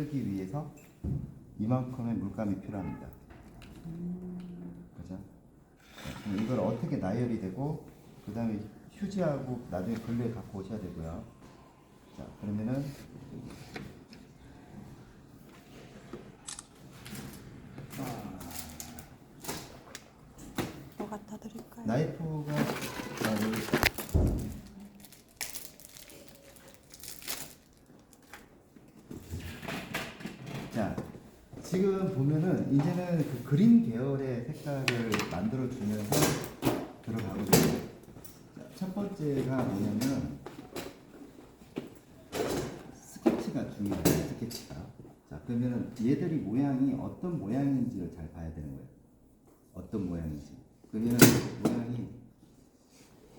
뜨기 위해서 이만큼의 물감이 필요합니다. 그죠? 그럼 이걸 어떻게 나열이 되고 그 다음에 휴지하고 나중에 근로에 갖고 오셔야 되고요. 자, 그러면은 뭐 갖다 드릴까요? 나이프가 여기 자, 지금 보면은 이제는 그 그린 계열의 색깔을 만들어 주면서 들어가거든요. 자, 첫 번째가 뭐냐면 스케치가 중요해요. 스케치가. 자, 그러면은 얘들이 모양이 어떤 모양인지를 잘 봐야 되는 거예요. 어떤 모양인지. 그러면은 모양이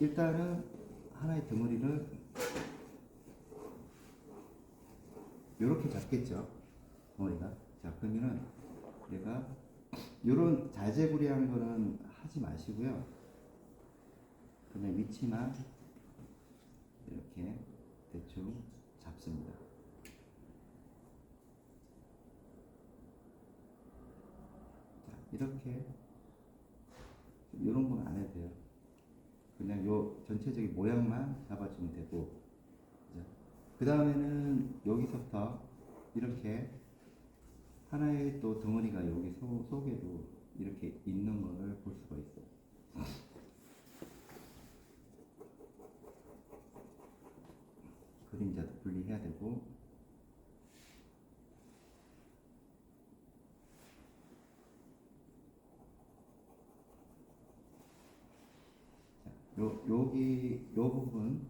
일단은 하나의 덩어리를 이렇게 잡겠죠. 덩어리가. 자, 그러면은 얘가 이런 자재구리한 거는 하지 마시고요. 그냥 위치만 이렇게 대충 잡습니다. 자, 이렇게 이런 건 안 해도 돼요. 그냥 요 전체적인 모양만 잡아주면 되고, 그 다음에는 여기서부터 이렇게 하나의 또 덩어리가 여기 속에도 이렇게 있는 거를 볼 수가 있어요. 그림자도 분리해야 되고, 자, 여기 요 부분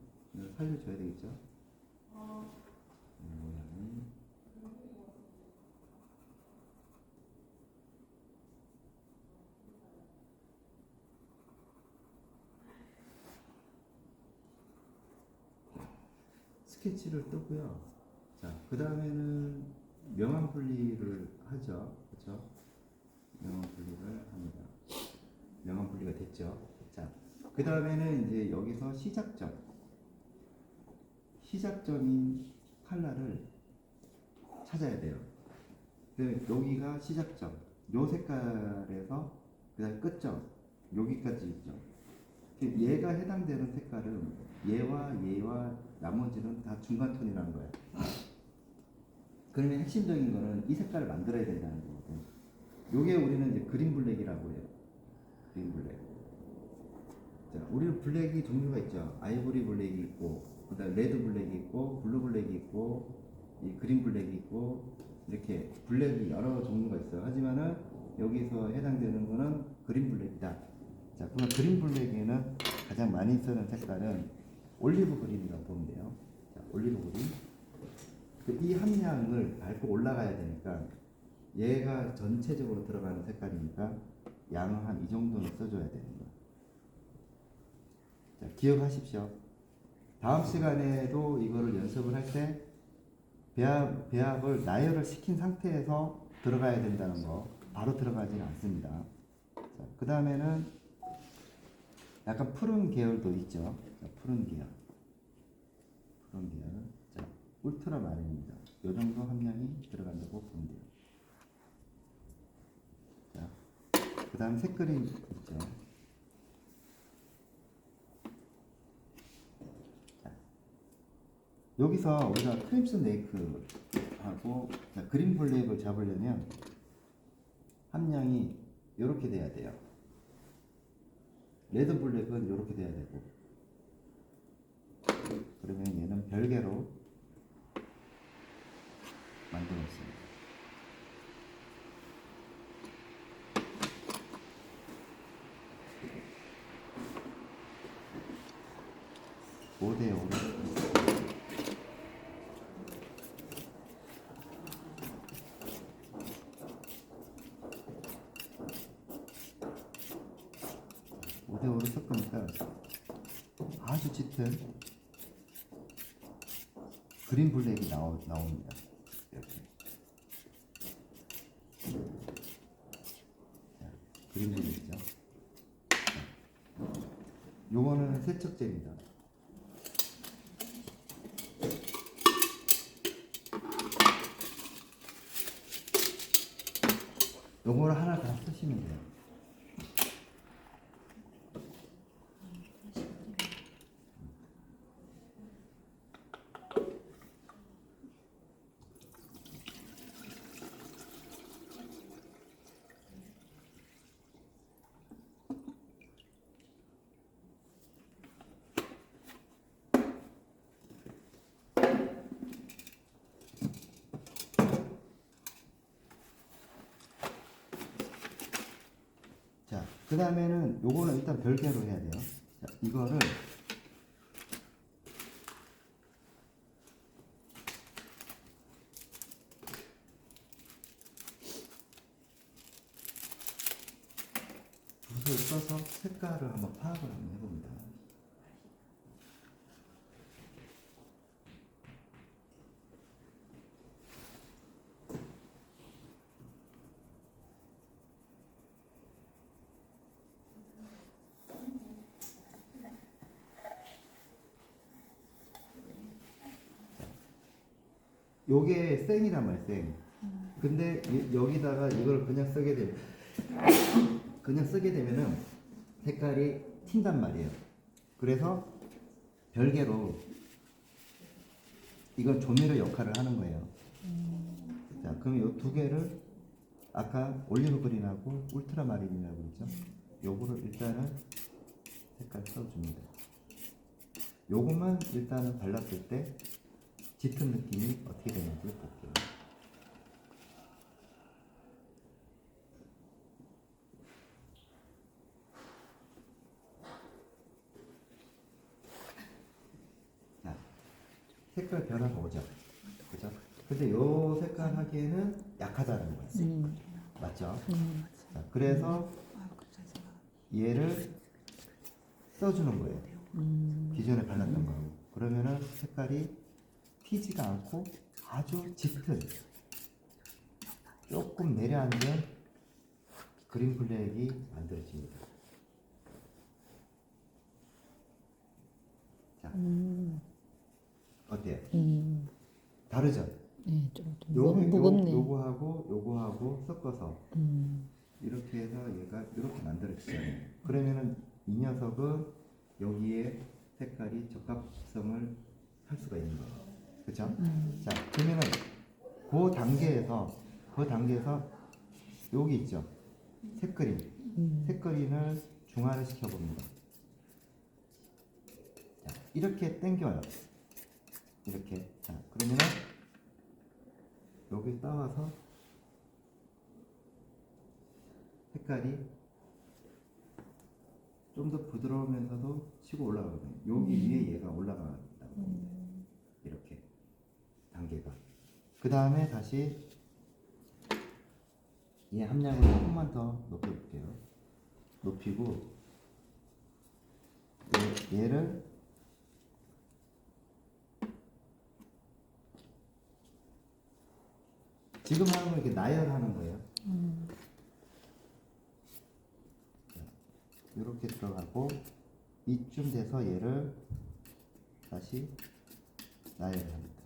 살려줘야 되겠죠. 모양이 스케치를 뜨고요. 자, 그 다음에는 명암 분리를 하죠. 그렇죠? 명암 분리를 합니다. 명암 분리가 됐죠. 자, 그 다음에는 이제 여기서 시작점인 컬러를 찾아야 돼요. 여기가 시작점, 요 색깔에서 그다음 끝점, 여기까지 있죠. 얘가 해당되는 색깔은 얘와 나머지는 다 중간 톤이라는 거예요. 그러면 핵심적인 거는 이 색깔을 만들어야 된다는 거거든요. 요게 우리는 이제 그린 블랙이라고 해요. 그린 블랙. 자, 우리는 블랙이 종류가 있죠. 아이보리 블랙이 있고, 그다음 레드 블랙이 있고, 블루 블랙이 있고, 이 그린 블랙이 있고, 이렇게 블랙이 여러 종류가 있어요. 하지만은 여기서 해당되는 거는 그린 블랙이다. 자, 그러면 그린 블랙에는 가장 많이 쓰는 색깔은 올리브 그린이라고 보면 돼요. 자, 올리브 그린. 이 함량을 밟고 올라가야 되니까 얘가 전체적으로 들어가는 색깔이니까 양을 한 이 정도는 써줘야 되는 거예요. 자, 기억하십시오. 다음 시간에도 이거를 연습을 할 때 배합을 나열을 시킨 상태에서 들어가야 된다는 거 바로 들어가지는 않습니다. 자, 그 다음에는 약간 푸른 계열도 있죠. 자, 푸른 계열. 자, 울트라 마린입니다. 이 정도 함량이 들어간다고 보면 돼요. 자, 그 다음 색그린 있죠. 자, 여기서 우리가 크림슨 레이크하고 그린 블랙을 잡으려면 함량이 이렇게 돼야 돼요. 레드 블랙은 이렇게 돼야 되고, 그러면 얘는 별개로 만들었습니다. (5대 5로) 5대 5로 섞으니까 아주 짙은 그린 블랙이 나옵니다. 이렇게. 자, 그린 블랙이죠. 요거는 세척제입니다. 요거를 하나 다 쓰시면 돼요. 자, 그 다음에는 요거는 일단 별개로 해야 돼요. 자, 이거를 붓을 써서 색깔을 한번 파악을 한번 해봅니다. 요게 생이란 말이에요, 생. 근데 여기다가 이걸 그냥 쓰게 되면은 색깔이 튄단 말이에요. 그래서 별개로 이건 조미료 역할을 하는 거예요. 자, 그럼 이 두 개를 아까 올리브 그린하고 울트라마린이라고 했죠. 요거를 일단은 색깔 써줍니다. 요것만 일단은 발랐을 때 짙은 느낌이 어떻게 되는지 볼게요. 자, 색깔 변화가 오죠. 그죠? 근데 요 색깔 하기에는 약하다는 거예요. 맞죠? 자, 그래서 얘를 써주는 거예요. 기존에 발랐던 거하고. 그러면은 색깔이 튀지가 않고 아주 짙은, 조금 내려앉은 그린 블랙이 만들어집니다. 자, 어때요? 다르죠? 네, 좀 무겁네. 요거하고 섞어서 이렇게 해서 얘가 이렇게 만들어지잖아요. 그러면은 이 녀석은 여기에 색깔이 적합성을 할 수가 있는 거예요. 그렇죠? 자, 그러면은 그 단계에서 여기 있죠. 색그린을 중화를 시켜봅니다. 자, 이렇게 당겨요. 이렇게. 자, 그러면은 여기 따와서 색깔이 좀 더 부드러우면서도 치고 올라가거든요. 여기 위에 얘가 올라간다고 봅니다. 이렇게 단계가. 그 다음에 다시 얘 함량을 조금만 더 높여볼게요. 높이고 얘를 지금 하는 건 이렇게 나열하는 거예요. 이렇게 들어가고 이쯤 돼서 얘를 다시 나열합니다.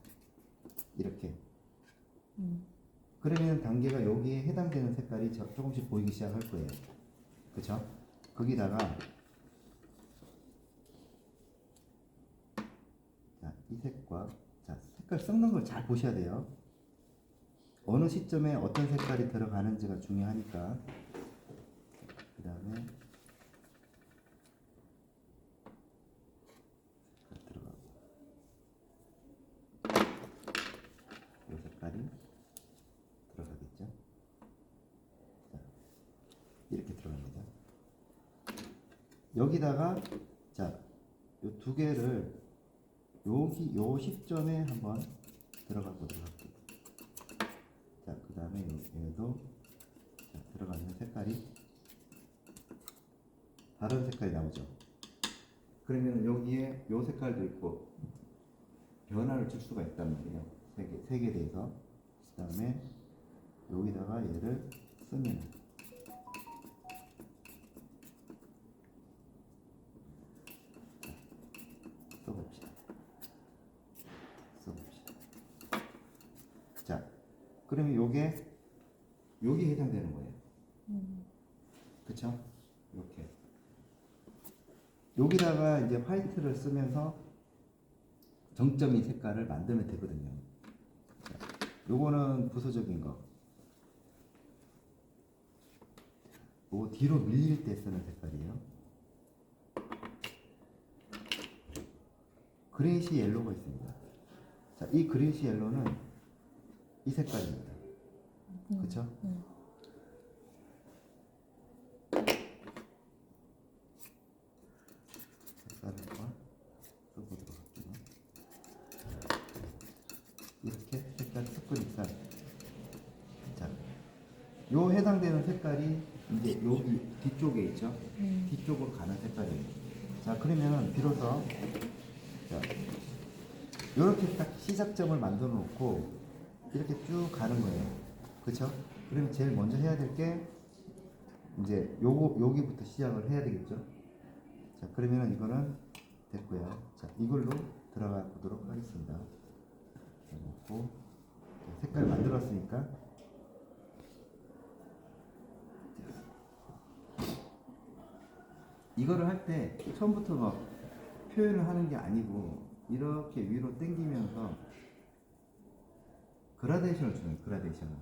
이렇게. 그러면 단계가 여기에 해당되는 색깔이 조금씩 보이기 시작할 거예요. 그쵸? 거기다가 자, 이 색과 자, 색깔 섞는 걸 잘 보셔야 돼요. 어느 시점에 어떤 색깔이 들어가는지가 중요하니까. 그 다음에 들어가고 이 색깔이 들어가겠죠. 자, 이렇게 들어갑니다. 여기다가 자, 요 두 개를 요 시점에 한번 들어가 보도록 할게요. 자, 그 다음에 여기에도 자, 들어가는 색깔이 다른 색깔이 나오죠. 그러면 여기에 요 색깔도 있고 변화를 줄 수가 있단 말이에요. 색에 대해서. 그 다음에 여기다가 얘를 쓰면 써봅시다. 자, 그러면 여기에 해당되는 거예요. 그쵸? 이렇게 여기다가 이제 화이트를 쓰면서 정점인 색깔을 만들면 되거든요. 자, 요거는 부수적인 거. 요거 뒤로 밀릴 때 쓰는 색깔이에요. 그레이시 옐로우가 있습니다. 자, 이 그레이시 옐로우는 이 색깔입니다. 그쵸? 색깔을 한번 써보도록 할게요. 이렇게 색깔 섞으니까 자, 요 해당되는 색깔이 이제 여기 뒤쪽에 있죠. 뒤쪽으로 가는 색깔이에요. 자, 그러면은 비로소 자, 이렇게 딱 시작점을 만들어 놓고 이렇게 쭉 가는 거예요. 그쵸? 그러면 제일 먼저 해야 될 게 이제 요거 여기부터 시작을 해야 되겠죠. 자, 그러면은 이거는 됐고요. 자, 이걸로 들어가 보도록 하겠습니다. 자, 놓고 색깔 만들었으니까 이거를 할 때 처음부터 막 표현을 하는 게 아니고 이렇게 위로 당기면서 그라데이션을 주는 거예요. 그라데이션을.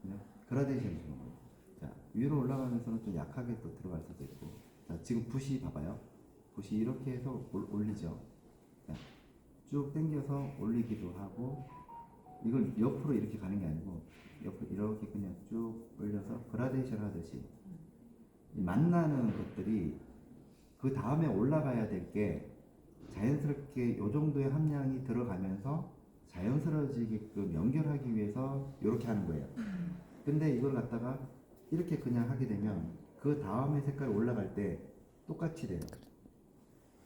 그냥 그라데이션을 주는 거예요. 자, 위로 올라가면서는 좀 약하게 또 들어갈 수도 있고. 자, 지금 붓이 봐봐요. 붓이 이렇게 해서 올리죠. 자, 쭉 당겨서 올리기도 하고, 이걸 옆으로 이렇게 가는 게 아니고 옆으로 이렇게 그냥 쭉 올려서 그라데이션 하듯이 이 만나는 것들이 그 다음에 올라가야 될 게 자연스럽게 요 정도의 함량이 들어가면서 자연스러워지게끔 연결하기 위해서 이렇게 하는 거예요. 근데 이걸 갖다가 이렇게 그냥 하게 되면 그 다음에 색깔이 올라갈 때 똑같이 돼요.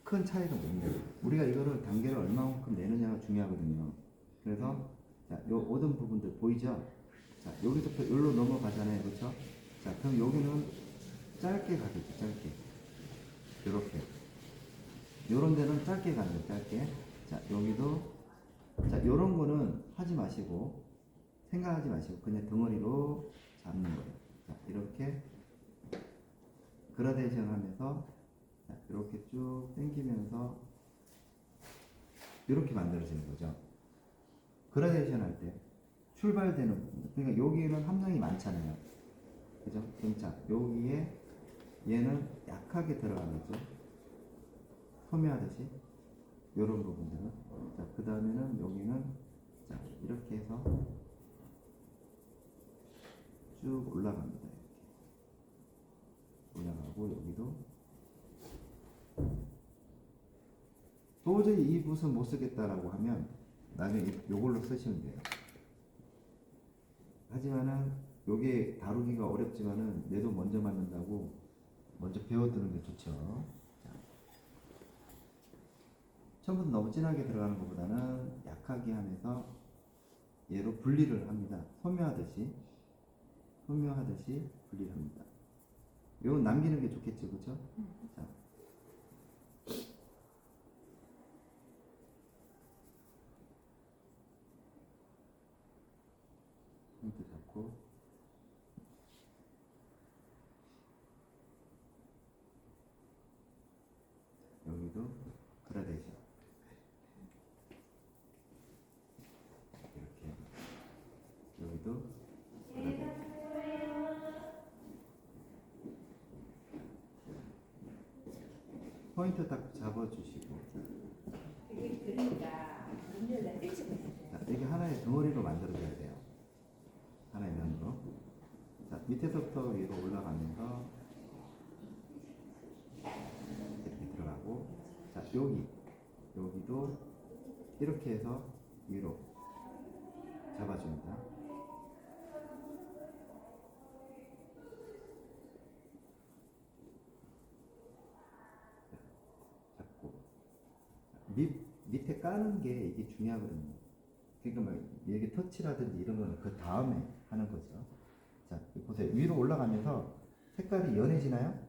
큰 차이가 못 내요. 우리가 이거를 단계를 얼마만큼 내느냐가 중요하거든요. 그래서 자, 요 오던 부분들 보이죠? 자, 여기서부터 여기로 넘어가잖아요. 그렇죠? 자, 그럼 여기는 짧게 가겠죠. 짧게. 이렇게. 요런 데는 짧게 가는 거예요. 짧게. 자, 여기도 자, 요런 거는 하지 마시고 생각하지 마시고 그냥 덩어리로 잡는 거예요. 자, 이렇게 그라데이션 하면서 자, 이렇게 쭉 당기면서 이렇게 만들어지는 거죠. 그라데이션 할 때 출발되는 부분. 그러니까 여기는 함량이 많잖아요. 그죠? 그럼 자, 여기에 얘는 약하게 들어가는 거죠. 소매하듯이 이런 부분들은 자, 그 다음에는 여기는 자, 이렇게 해서 쭉 올라갑니다. 이렇게 올라가고 여기도 도저히 이 붓은 못 쓰겠다라고 하면 나중에 요걸로 쓰시면 돼요. 하지만은 요게 다루기가 어렵지만은 뇌도 먼저 맞는다고 먼저 배워두는 게 좋죠. 자, 처음부터 너무 진하게 들어가는 것보다는 약하게 하면서 얘로 분리를 합니다. 소묘하듯이 분리를 합니다. 요건 남기는 게 좋겠죠, 그렇죠? 자, 포인트 잡고 여기도 그라데이션 이렇게 여기도 그라데이션 포인트 딱 잡아주시고 자, 이게 하나의 덩어리로 만들어줘야 돼요. 하나의 면으로 자, 밑에서부터 위로 올라가면서 이렇게 들어가고 자, 여기도 이렇게 해서 위로 잡아줍니다. 잡고 밑에 까는 게 이게 중요하거든요. 그러니까 뭐 이게 터치라든지 이런 거는 그 다음에 하는 거죠. 자, 보세요. 위로 올라가면서 색깔이 연해지나요?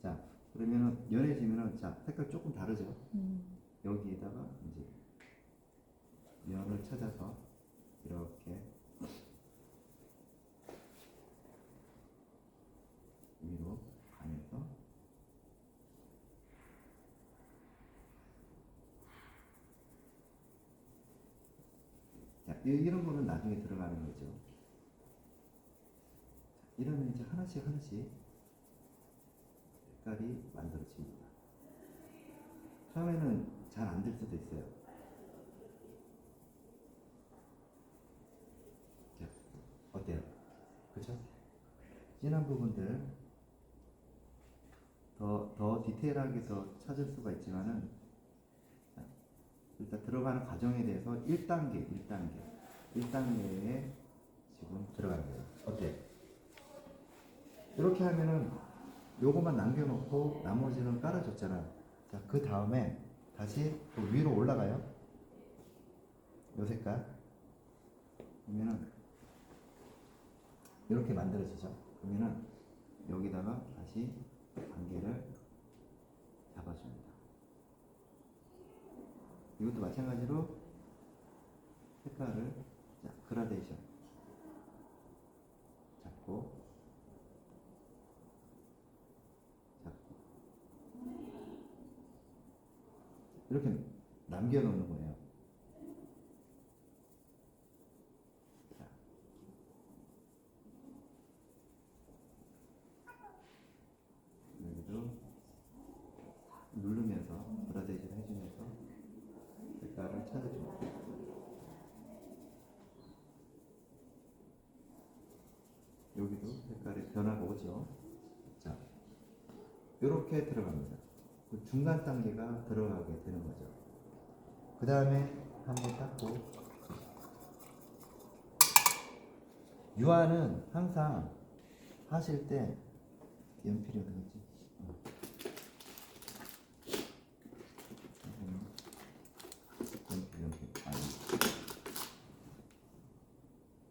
자, 그러면은 연해지면은 자, 색깔 조금 다르죠. 여기에다가 이제 면을 찾아서 이렇게 이런 거는 나중에 들어가는 거죠. 이러면 이제 하나씩 색깔이 만들어집니다. 처음에는 잘 안 될 수도 있어요. 자, 어때요? 그죠? 진한 부분들 더 디테일하게 더 찾을 수가 있지만은, 자, 일단 들어가는 과정에 대해서 1단계에 지금 들어가는 거예요. 어때요? 이렇게 하면은 요것만 남겨놓고 나머지는 깔아줬잖아. 자, 그 다음에 다시 또 위로 올라가요. 요 색깔. 그러면은 이렇게 만들어지죠. 그러면은 여기다가 다시 단계를 잡아줍니다. 이것도 마찬가지로 색깔을, 자, 그라데이션 잡고 이렇게 남겨놓는 거예요. 자, 여기도 누르면서 그라데이션 해주면서 색깔을 찾아줍니다. 여기도 색깔의 변화가 오죠. 자, 이렇게 들어갑니다. 그 중간 단계가 들어가게 되는 거죠. 그 다음에 한번 닦고, 유화는 항상 하실 때 연필이 어디 갔지? 연필.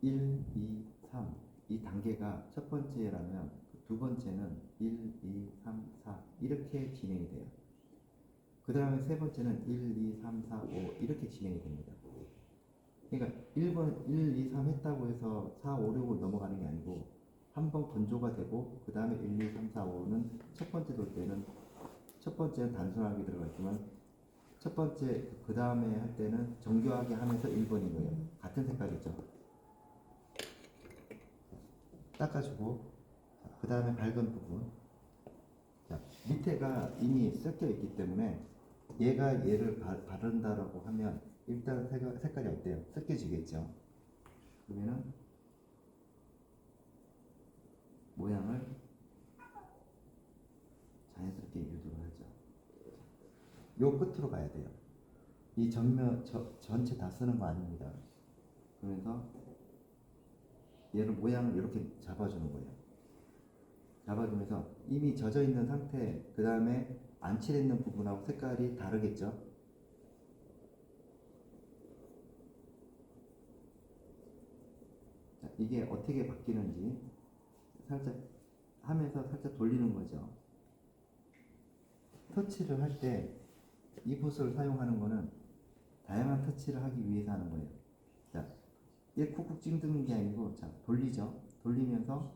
1, 2, 3. 이 단계가 첫 번째라면 두 번째는 1, 2, 3, 4 이렇게 진행이 돼요. 그 다음에 세 번째는 1, 2, 3, 4, 5 이렇게 진행이 됩니다. 그러니까 1번 1, 2, 3 했다고 해서 4, 5, 6을 넘어가는 게 아니고 한 번 건조가 되고 그 다음에 1, 2, 3, 4, 5는 첫 번째 돌 때는 첫 번째는 단순하게 들어가 있지만 첫 번째 그 다음에 할 때는 정교하게 하면서 1번인 거예요. 같은 색깔이죠. 닦아주고, 그 다음에 밝은 부분. 자, 밑에가 이미 섞여 있기 때문에 얘가 얘를 바른다라고 하면 일단 색깔이 어때요? 섞여지겠죠. 그러면은 모양을 자연스럽게 유도를 하죠. 요 끝으로 가야 돼요. 이 전체 다 쓰는 거 아닙니다. 그래서 얘를 모양을 이렇게 잡아주는 거예요. 잡아주면서 이미 젖어 있는 상태, 그 다음에 안 칠했는 부분하고 색깔이 다르겠죠. 자, 이게 어떻게 바뀌는지 살짝 하면서 살짝 돌리는 거죠. 터치를 할 때 이 붓을 사용하는 거는 다양한 터치를 하기 위해서 하는 거예요. 자, 얘 쿡쿡 찡드는 게 아니고, 자, 돌리죠. 돌리면서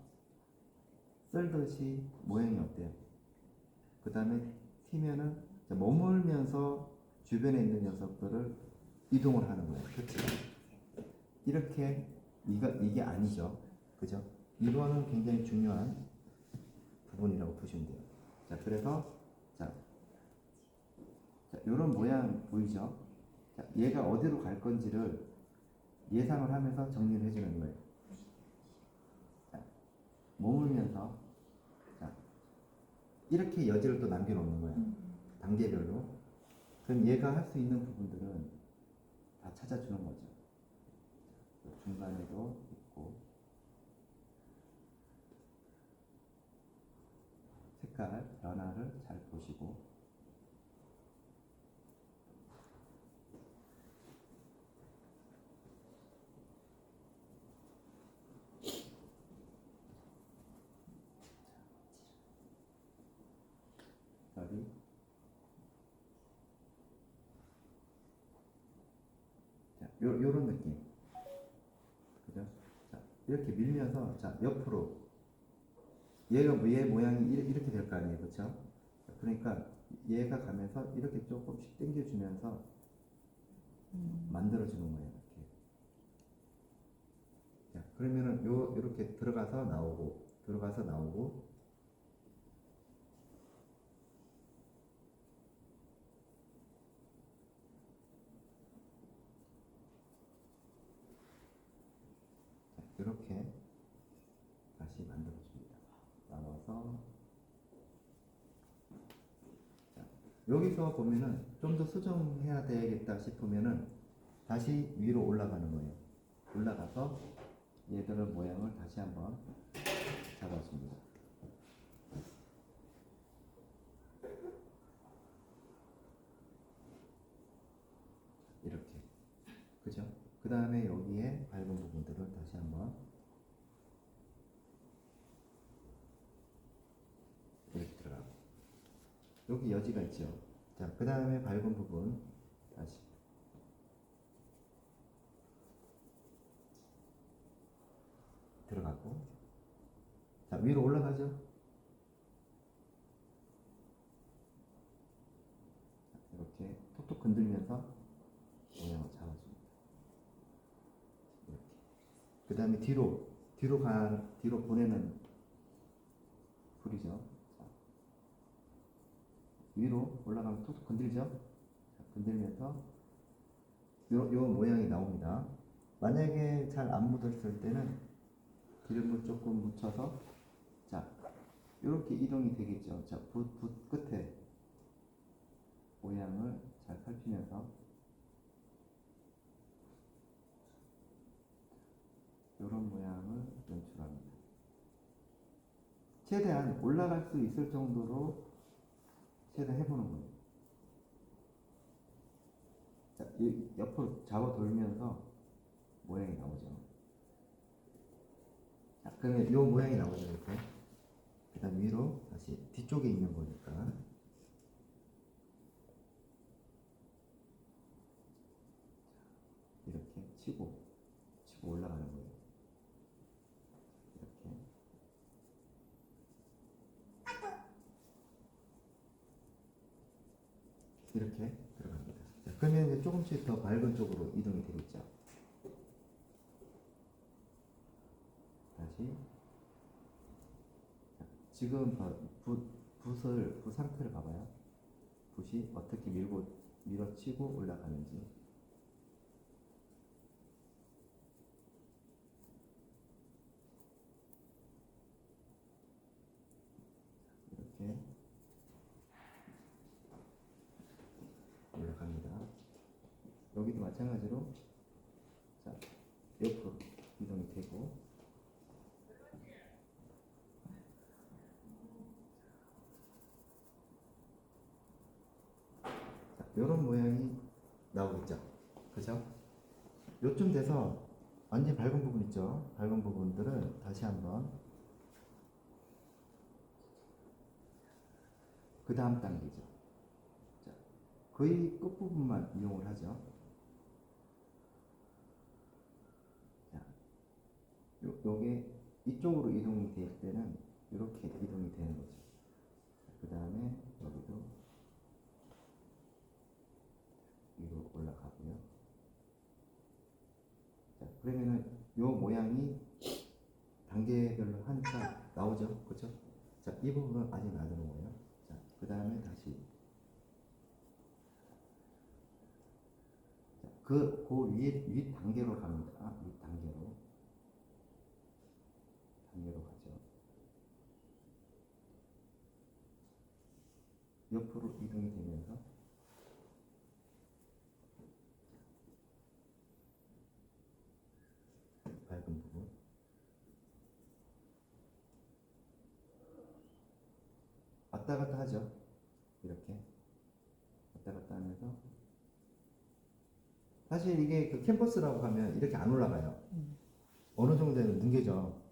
썰듯이 모양이 어때요? 그 다음에 튀면은 머물면서 주변에 있는 녀석들을 이동을 하는 거예요. 그렇죠? 이렇게 이게 아니죠. 그죠? 이거는 굉장히 중요한 부분이라고 보시면 돼요. 자, 그래서 자, 이런 모양 보이죠? 자, 얘가 어디로 갈 건지를 예상을 하면서 정리를 해주는 거예요. 자, 머물면서 자, 이렇게 여지를 또 남겨놓는 거예요. 단계별로. 그럼 얘가 할 수 있는 부분들은 다 찾아주는 거죠. 중간에도 있고 색깔 변화를 잘 보시고 색깔이 자, 요런 느낌. 그죠? 자, 이렇게 밀면서 자, 옆으로 얘 모양이 이렇게 될 거 아니에요. 그렇죠? 그러니까 얘가 가면서 이렇게 조금씩 당겨주면서 만들어주는 거예요. 이렇게. 그러면은 이렇게 들어가서 나오고 들어가서 나오고 이렇게 다시 만들어줍니다. 나와서 자, 여기서 보면은 좀 더 수정해야 되겠다 싶으면은 다시 위로 올라가는 거예요. 올라가서 얘들의 모양을 다시 한번 잡아줍니다. 이렇게. 그죠? 그 다음에 여기에 밝은 부분들을 다시 한번 이렇게 들어가고 여기 여지가 있죠. 자, 그 다음에 밝은 부분 다시 들어가고 자, 위로 올라가죠. 이렇게 톡톡 건들면서 모양을 잡아줍니다. 이렇게. 그 다음에 뒤로 보내는 풀이죠. 자, 위로 올라가면 톡톡 건들죠. 자, 건들면서 요 모양이 나옵니다. 만약에 잘 안 묻었을 때는 기름을 조금 묻혀서 자 이렇게 이동이 되겠죠. 자, 붓 끝에 모양을 잘 살피면서 이런 모양을 연출합니다. 최대한 올라갈 수 있을 정도로 최대한 해보는 거예요. 자, 이 옆으로 잡아 돌면서 모양이 나오죠. 자, 그러면 이 모양이 나오죠. 이렇게. 그 다음 위로 다시 뒤쪽에 있는 거니까 이렇게 치고 올라가는 거예요. 이렇게 들어갑니다. 자, 그러면 이제 조금씩 더 밝은 쪽으로 이동이 되겠죠. 다시 자, 지금 붓 상태를 봐봐요. 붓이 어떻게 밀어치고 올라가는지. 이렇게 올라갑니다. 여기도 마찬가지로 자, 옆으로 이동이 되고 자, 이런 모양이 나오겠죠. 그죠? 요쯤 돼서 완전 밝은 부분 있죠. 밝은 부분들을 다시 한번 그 다음 단계죠. 자, 거의 끝부분만 이용을 하죠. 자, 요게 이쪽으로 이동이 될 때는 이렇게 이동이 되는 거죠. 그 다음에 여기도 위로 올라가고요. 자, 그러면은 요 모양이 단계별로 하니까 나오죠. 그죠? 자, 이 부분은 아직 안 들어온 거예요. 자, 그 다음에 다시 자, 그 위 단계로 갑니다. 위 단계로 가죠. 옆으로 이동이 되면서 밝은 부분 왔다 갔다 하죠. 이렇게 왔다 갔다 하면서 사실 이게 그 캔버스라고 하면 이렇게 안 올라가요. 어느 정도는 뭉개져.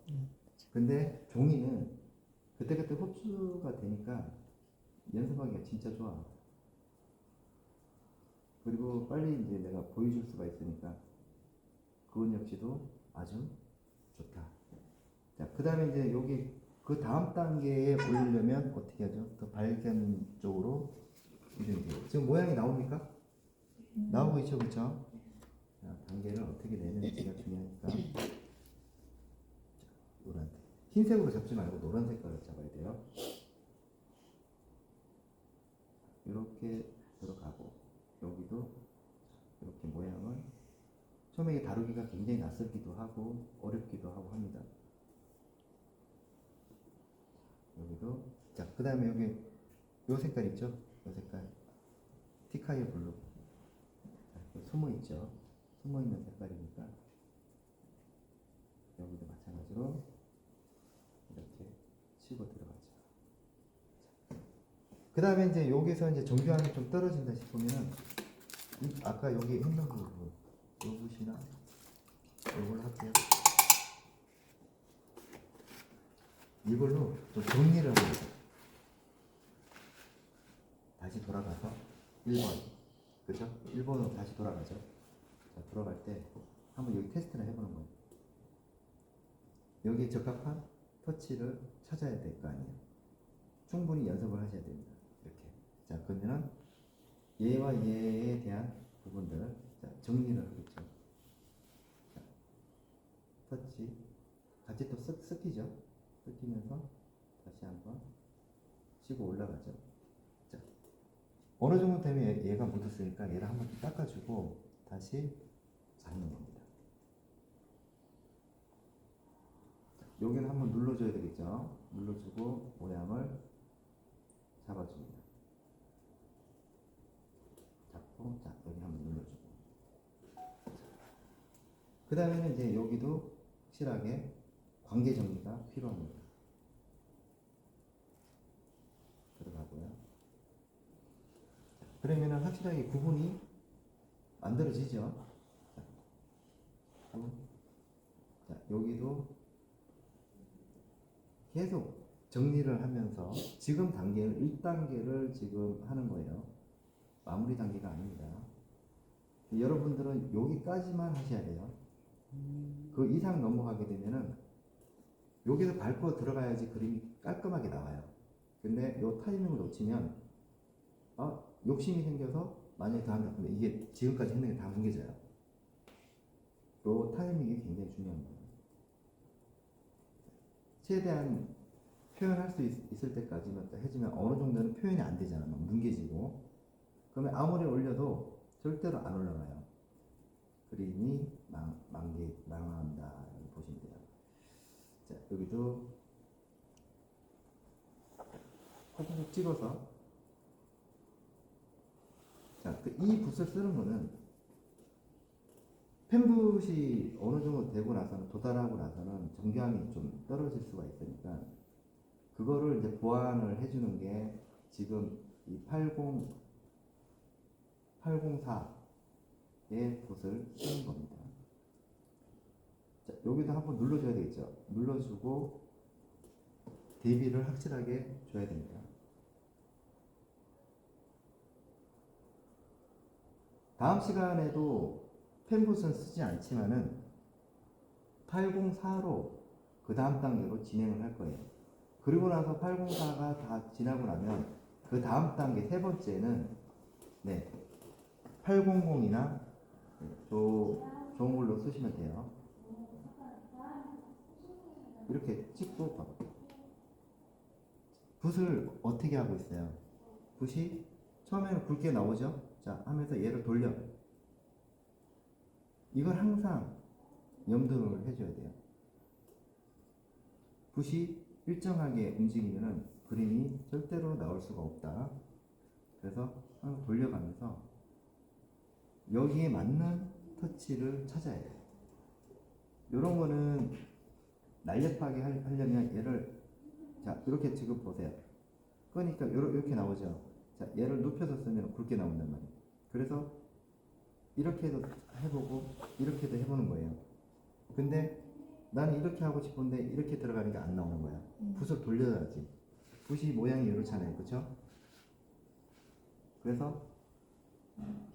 근데 종이는 그때그때 흡수가 되니까 연습하기가 진짜 좋아. 그리고 빨리 이제 내가 보여줄 수가 있으니까 그건 역시도 아주 좋다. 자, 그 다음에 이제 여기 그 다음 단계에 올리려면 어떻게 하죠? 더 밝은 쪽으로 이동이 돼요. 지금 모양이 나옵니까? 나오고 있죠, 그렇죠? 자, 단계를 어떻게 내는지가 중요하니까 흰색으로 잡지 말고 노란 색깔을 잡아야 돼요. 이렇게 들어가고 여기도 이렇게 모양을 처음에 이게 다루기가 굉장히 낯설기도 하고 어렵기도 하고 합니다. 여기도 자, 그 다음에 여기 요 색깔 있죠? 요 색깔 티카이어 블루 숨어 있죠? 숨어 있는 색깔이니까 여기도 마찬가지로 이렇게 치고 들어가죠. 그 다음에 이제 여기서 이제 정교함이 좀 떨어진다 싶으면은 아까 여기 했는 부분 요 붓이나 요걸 할게요. 이걸로 좀 정리를 합니다. 다시 돌아가서 1번 그죠? 1번으로 다시 돌아가죠. 자, 돌아갈 때 한번 여기 테스트를 해보는 거예요. 여기에 적합한 터치를 찾아야 될 거 아니에요. 충분히 연습을 하셔야 됩니다. 이렇게. 자, 그러면은 얘와 얘에 대한 부분들 자, 정리를 하겠죠. 자, 터치 같이 또 섞이죠. 섞이면서 다시 한번 치고 올라가죠. 자, 어느 정도 되면 얘가 묻었으니까 얘를 한번 닦아주고 다시 잡는 겁니다. 여기는 한번 눌러줘야 되겠죠. 눌러주고 모양을 잡아줍니다. 잡고 자 여기 한번 눌러주고 그 다음에는 이제 여기도 확실하게 관계 정리가 필요합니다. 들어가고요. 자, 그러면은 확실하게 구분이 만들어지죠. 자, 자 여기도 계속 정리를 하면서 지금 단계는 1단계를 지금 하는 거예요. 마무리 단계가 아닙니다. 여러분들은 여기까지만 하셔야 돼요. 그 이상 넘어가게 되면은 여기서 밟고 들어가야지 그림이 깔끔하게 나와요. 근데 요 타이밍을 놓치면 욕심이 생겨서 만약에 더 한다 그러면 이게 지금까지 했는 게 다 뭉개져요. 요 타이밍이 굉장히 중요한 거예요. 최대한 표현할 수 있을 때까지만 해주면 어느 정도는 표현이 안 되잖아. 막 뭉개지고. 그러면 아무리 올려도 절대로 안 올라가요. 그림이 망한다. 보시면 돼요. 자, 여기도 콕콕 찍어서 자, 이 붓을 쓰는 거는 펜붓이 어느 정도 되고 나서는 도달하고 나서는 정교함이 좀 떨어질 수가 있으니까 그거를 이제 보완을 해주는 게 지금 이 804의 붓을 쓰는 겁니다. 자, 여기도 한번 눌러줘야 되겠죠. 눌러주고 대비를 확실하게 줘야 됩니다. 다음 시간에도 펜붓은 쓰지 않지만은 804로 그 다음 단계로 진행을 할 거예요. 그리고 나서 804가 다 지나고 나면 그 다음 단계 세 번째는 800이나 좋은 걸로 쓰시면 돼요. 이렇게 찍고 봐봐. 붓을 어떻게 하고 있어요? 붓이 처음에는 굵게 나오죠? 자, 하면서 얘를 돌려. 이걸 항상 염두를 해줘야 돼요. 붓이 일정하게 움직이면은 그림이 절대로 나올 수가 없다. 그래서 항상 돌려가면서 여기에 맞는 터치를 찾아야 돼요. 이런 거는 날렵하게 하려면 얘를 자 이렇게 지금 보세요. 그러니까 이렇게 나오죠. 자 얘를 눕혀서 쓰면 굵게 나온단 말이에요. 그래서 이렇게도 해보고 이렇게도 해보는 거예요. 근데 나는 이렇게 하고 싶은데 이렇게 들어가니까 안 나오는 거야. 붓을 돌려야지. 붓이 모양이 이렇잖아요. 그렇죠? 그래서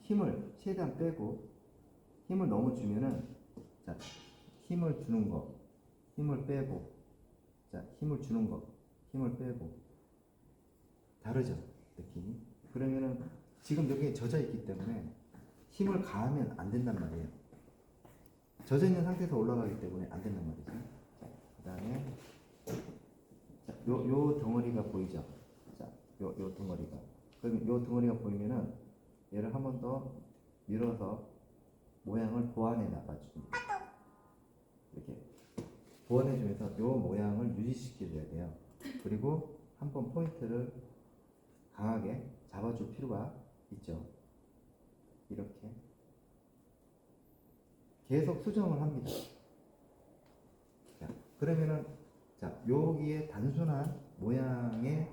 힘을 최대한 빼고 힘을 너무 주면은 자 힘을 주는 거 힘을 빼고 자 힘을 주는 거 힘을 빼고 다르죠 느낌이. 그러면은 지금 여기에 젖어 있기 때문에 힘을 가하면 안 된단 말이에요. 젖어 있는 상태에서 올라가기 때문에 안 된단 말이죠. 그 다음에 요 덩어리가 보이죠? 자, 요 덩어리가. 그럼 요 덩어리가 보이면은 얘를 한 번 더 밀어서 모양을 보완해 나가줍니다. 이렇게 보완해 주면서 요 모양을 유지시켜줘야 돼요. 그리고 한번 포인트를 강하게 잡아줄 필요가 있죠. 이렇게 계속 수정을 합니다. 자, 그러면은 자, 여기에 단순한 모양의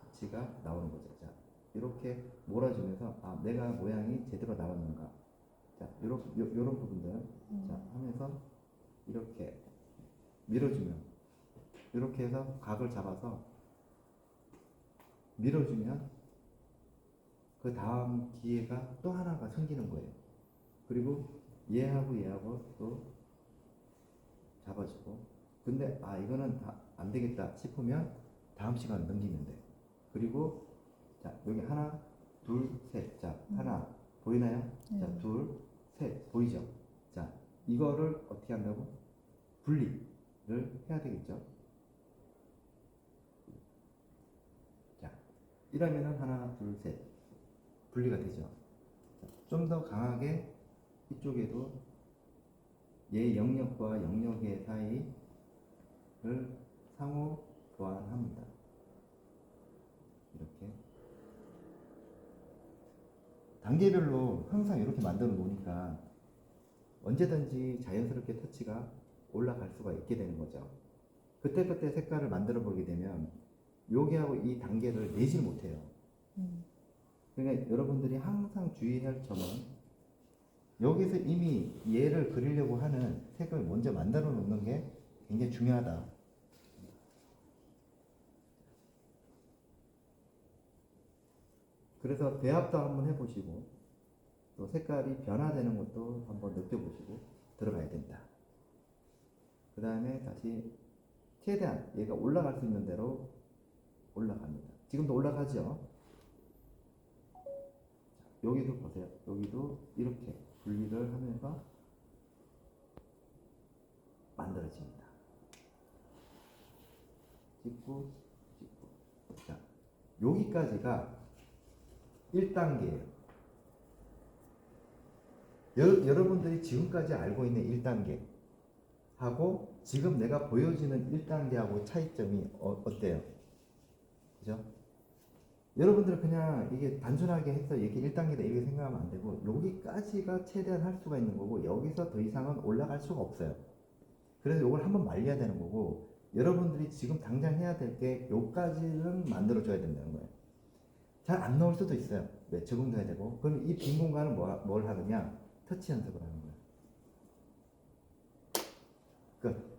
가치가 나오는 거죠. 자, 이렇게 몰아주면서 아, 내가 모양이 제대로 나왔는가. 자, 요런 부분들 자, 하면서 이렇게 밀어주면 이렇게 해서 각을 잡아서 밀어주면 그 다음 기회가 또 하나가 생기는 거예요. 그리고 얘하고 또 잡아주고 근데 아 이거는 다 안 되겠다 싶으면 다음 시간 넘기면 돼. 그리고 자 여기 하나 둘 셋 자 하나 보이나요? 자 둘 셋 보이죠? 자 이거를 어떻게 한다고? 분리를 해야 되겠죠? 자 이러면은 하나 둘 셋 분리가 되죠. 좀 더 강하게 이쪽에도 얘 영역과 영역의 사이를 상호 보완합니다. 이렇게 단계별로 항상 이렇게 만들어 놓으니까 언제든지 자연스럽게 터치가 올라갈 수가 있게 되는 거죠. 그때그때 색깔을 만들어 보게 되면 여기하고 이 단계를 내질 못해요. 그러니까 여러분들이 항상 주의할 점은 여기서 이미 얘를 그리려고 하는 색을 먼저 만들어 놓는 게 굉장히 중요하다. 그래서 배합도 한번 해보시고 또 색깔이 변화되는 것도 한번 느껴보시고 들어가야 된다. 그 다음에 다시 최대한 얘가 올라갈 수 있는 대로 올라갑니다. 지금도 올라가죠? 여기도 보세요. 여기도 이렇게 분리를 하면서 만들어집니다. 찍고. 자, 여기까지가 1단계예요. 여러분들이 지금까지 알고 있는 1단계 하고 지금 내가 보여지는 1단계하고 차이점이 어때요? 그죠? 여러분들은 그냥 이게 단순하게 해서 이게 1단계다 이렇게 생각하면 안 되고 여기까지가 최대한 할 수가 있는 거고 여기서 더 이상은 올라갈 수가 없어요. 그래서 이걸 한번 말려야 되는 거고 여러분들이 지금 당장 해야 될 게 요까지는 만들어 줘야 된다는 거예요. 잘 안 나올 수도 있어요. 왜? 적응도 해야 되고. 그럼 이 빈 공간은 뭘 하느냐? 터치 연습을 하는 거예요. 끝.